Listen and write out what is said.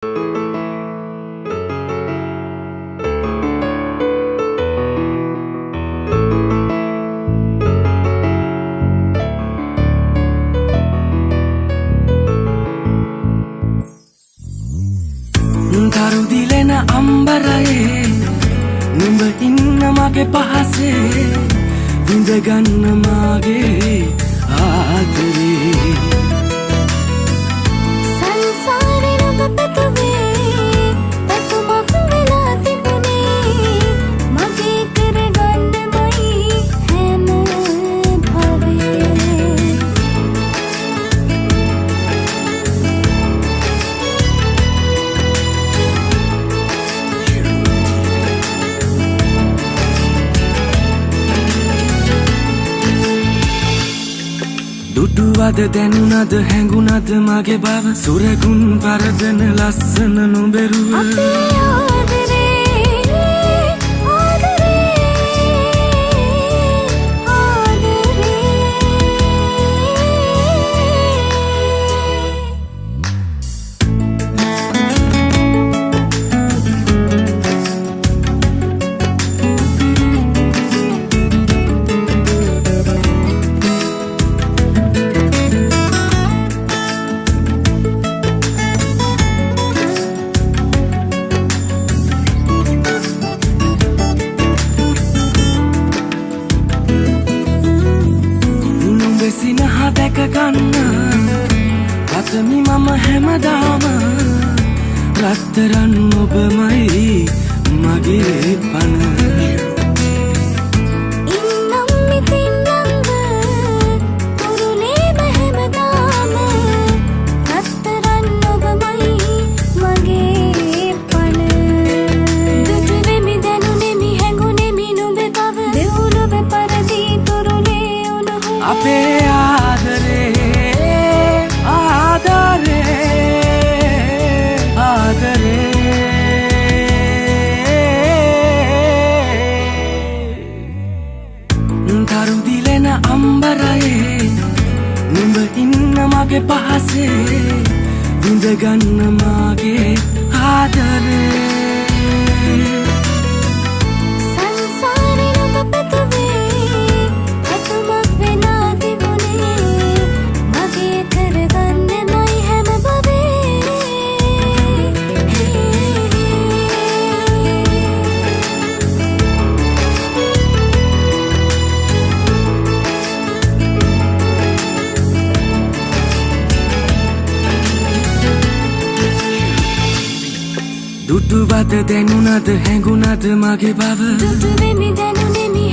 තරු දිලෙන අම්බරයේ නුඹ ඉන්න මගේ පහසේ විඳගන්න මාගේ ආදරේ සංසාරේ නුඹ පැතුවේ පැතුමක් වෙලා තිබුණේ මගේ කරගන්නමයි හැම භවයේ දුටුවද දැනුණද හැඟුණද මගේ බව සුරගුන් පරදන ලස්සන නොබෙරුව අපේ ආදරේ සිනහ දැක ගන්න පතමි මම හැමදාම රත්තරන් ඔබමයි මගේ පණ ඉන්නම් මිතින් ළඟ කුරුලේම හැමදාම රත්තරන් ඔබමයි මගේ පණ දුටු වෙමි දැනුනෙමි හැඟුනෙමි නුඹේ බව දෙව්ලොව පරදී තුරුලේ උණු අපේ තරු දිලෙන අම්බරයේ නුඹ ඉන්න මගේ පහසේ විඳගන්න මාගේ ආදරේ සංසාරේ නුඹ පැතුවේ පැතුමක් වෙලා තිබුණේ මගේ කරගන්නමයි හැම දුටුවද දැනුණද හැඟුණද මගේ බව දුටු වෙමි දැනුනෙමි